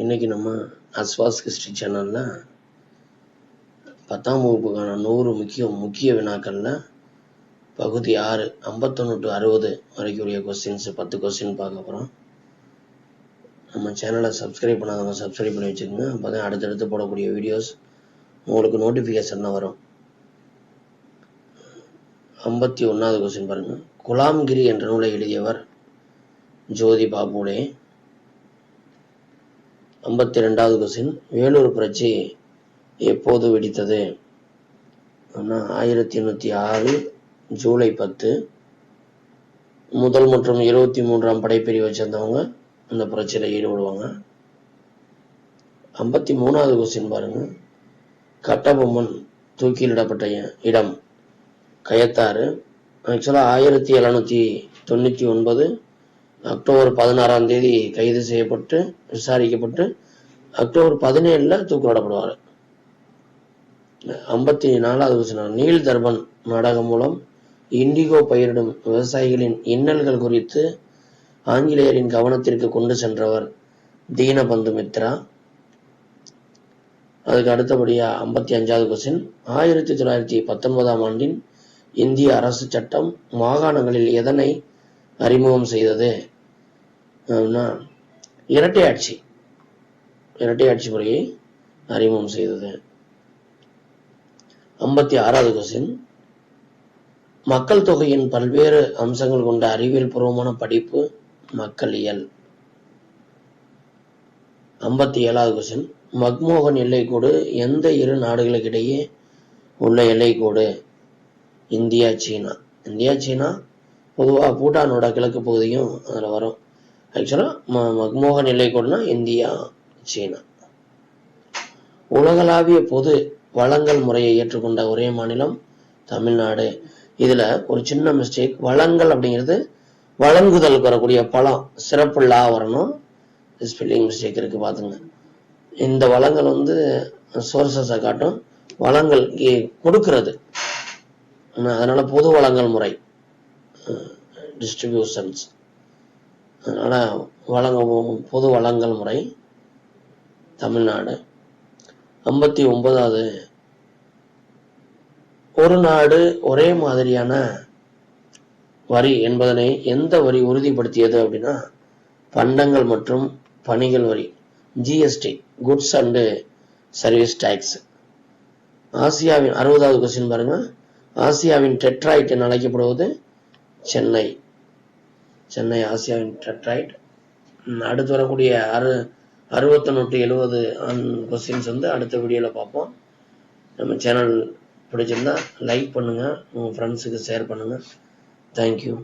இன்றைக்கி நம்ம அஸ்வாஸ் ஹிஸ்ட்ரி சேனலில் 10ஆம் வகுப்புக்கான 100 முக்கிய வினாக்களில் பகுதி 6 51 to 60 வரைக்குரிய கொஸ்டின்ஸ் 10 கொஸ்டின் பார்க்க போகிறோம். நம்ம சேனலை சப்ஸ்கிரைப் பண்ணாதவங்க சப்ஸ்கிரைப் பண்ணி வச்சுக்கோங்க. அப்போ தான் அடுத்தடுத்து போடக்கூடிய வீடியோஸ் உங்களுக்கு நோட்டிஃபிகேஷனில் வரும். 51வது கொஸ்டின் பாருங்கள். குலாம்கிரி என்ற நூலை எழுதியவர் ஜோதி பாபுலே. 52வது கொஸ்டின். வேலூர் புரட்சி எப்போது வெடித்தது? 1806 ஜூலை 10. முதல் மற்றும் 23ஆம் படைப்பிரிவை சேர்ந்தவங்க அந்த புரட்சியில் ஈடுபடுவாங்க. 53வது கொஸ்டின் பாருங்க. கட்டபொம்மன் தூக்கிலிடப்பட்ட இடம் கயத்தாறு. ஆக்சுவலாக 1799 அக்டோபர் 16ஆம் தேதி கைது செய்யப்பட்டு விசாரிக்கப்பட்டு அக்டோபர் 17 தூக்கிலிடப்படுவார். 54வது கொஸ்டின். நீல் தர்பன் நாடகம் மூலம் இண்டிகோ பயிரிடும் விவசாயிகளின் இன்னல்கள் குறித்து ஆங்கிலேயரின் கவனத்திற்கு கொண்டு சென்றவர் தீனபந்து மித்ரா. அதுக்கு அடுத்தபடியா 55வது கொஸ்டின். 1919ஆம் ஆண்டின் இந்திய அரசு சட்டம் மாகாணங்களில் எதனை அறிமுகம் செய்தது? இரட்டை ஆட்சி முறையை அறிமுகம் செய்தது. 56வது கொஸ்டின். மக்கள் தொகையின் பல்வேறு அம்சங்கள் கொண்ட அறிவியல் பூர்வமான படிப்பு மக்களியல். 57வது கொஸ்டின். மக்மோகன் எல்லைக்கோடு எந்த இரு நாடுகளுக்கிடையே உள்ள எல்லைக்கோடு? இந்தியா சீனா. பொதுவாக பூட்டானோட கிழக்கு பகுதியும் அதில் வரும். ஆக்சுவலாக மக்மோகன் எல்லைக்கோடுனா இந்தியா சீனா. உலகளாவிய பொது வழங்கல் முறையை ஏற்றுக்கொண்ட ஒரே மாநிலம் தமிழ்நாடு. இதுல ஒரு சின்ன மிஸ்டேக். வழங்கல் அப்படிங்கிறது வழங்குதலுக்கு வரக்கூடிய பழம் சிறப்பு லா வரணும். ஸ்பெல்லிங் மிஸ்டேக் இருக்கு பாத்துங்க. இந்த வளங்கள் சோர்சஸை காட்டும். வளங்கள் கொடுக்கிறது. அதனால பொது வழங்கல் முறை டிஸ்ட்ரிபியூஷன்ஸ். அதனால பொது வழங்கல் முறை தமிழ்நாடு. 59வது. ஒரு நாடு ஒரே மாதிரியான வரி என்பதனை எந்த வரி உறுதிப்படுத்தியது அப்படின்னா பண்டங்கள் மற்றும் பணிகள் வரி, GST, goods and service tax. ஆசியாவின் 60வது கொஸ்டின் பாருங்க. ஆசியாவின் டெட்ராய்ட் என அழைக்கப்படுவது சென்னை ஆசியாவின் டெட்ராய்ட். அடுத்து வரக்கூடிய 61 to 70 கொஸ்டின்ஸ் அடுத்த வீடியோவில் பார்ப்போம். நம்ம சேனல் பிடிச்சிருந்தா லைக் பண்ணுங்க, உங்கள் ஃப்ரெண்ட்ஸுக்கு ஷேர் பண்ணுங்க. தேங்க்யூ.